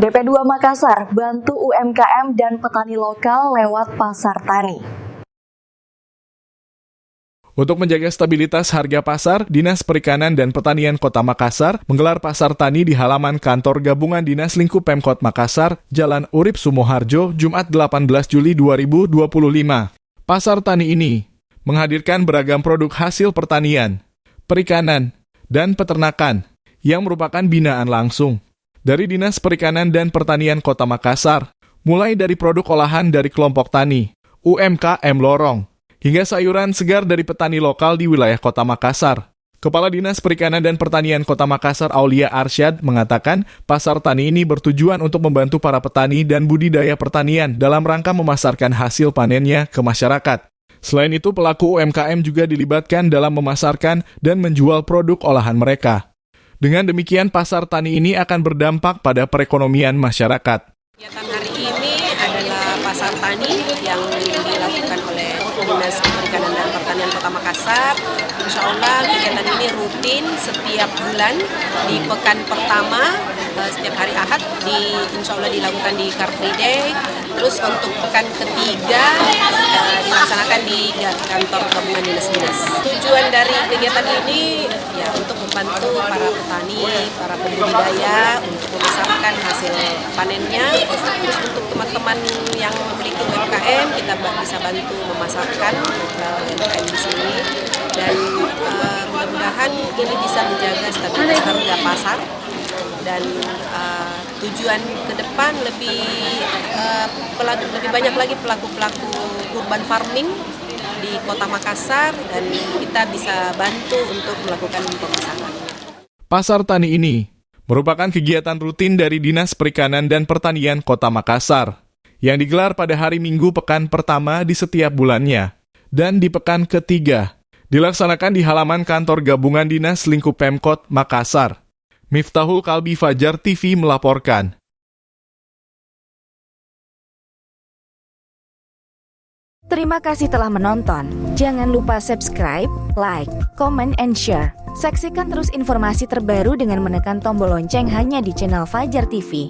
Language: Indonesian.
DP2 Makassar bantu UMKM dan petani lokal lewat pasar tani. Untuk menjaga stabilitas harga pasar, Dinas Perikanan dan Pertanian Kota Makassar menggelar pasar tani di halaman kantor gabungan Dinas Lingkup Pemkot Makassar, Jalan Urip Sumoharjo, Jumat 18 Juli 2025. Pasar tani ini menghadirkan beragam produk hasil pertanian, perikanan, dan peternakan yang merupakan binaan langsung dari Dinas Perikanan dan Pertanian Kota Makassar, mulai dari produk olahan dari kelompok tani, UMKM Lorong, hingga sayuran segar dari petani lokal di wilayah Kota Makassar. Kepala Dinas Perikanan dan Pertanian Kota Makassar, Aulia Arsyad, mengatakan pasar tani ini bertujuan untuk membantu para petani dan budidaya pertanian dalam rangka memasarkan hasil panennya ke masyarakat. Selain itu, pelaku UMKM juga dilibatkan dalam memasarkan dan menjual produk olahan mereka. Dengan demikian, pasar tani ini akan berdampak pada perekonomian masyarakat. Kegiatan hari ini adalah pasar tani yang dilakukan oleh Dinas Perikanan dan Pertanian Kota Makassar. Insya Allah kegiatan ini rutin setiap bulan di pekan pertama, setiap hari Ahad, insya Allah dilakukan di Car Free Day. Terus untuk pekan ketiga dilaksanakan di kantor gabungan dinas-dinas. Tujuan dari kegiatan ini ya untuk membantu para petani, para pembudidaya untuk memasarkan hasil panennya. Terus untuk teman-teman yang memiliki UMKM, kita bisa bantu memasarkan UMKM di sini. Dan mudah-mudahan ini bisa menjaga stabilitas harga pasar. Dan tujuan ke depan lebih banyak lagi pelaku-pelaku urban farming di Kota Makassar, dan kita bisa bantu untuk melakukan pemasaran. Pasar tani ini merupakan kegiatan rutin dari Dinas Perikanan dan Pertanian Kota Makassar yang digelar pada hari Minggu pekan pertama di setiap bulannya, dan di pekan ketiga dilaksanakan di halaman kantor gabungan Dinas Lingkup Pemkot Makassar. Miftahul Kalbi, Fajar TV melaporkan. Terima kasih telah menonton. Jangan lupa subscribe, like, comment, and share. Saksikan terus informasi terbaru dengan menekan tombol lonceng hanya di channel Fajar TV.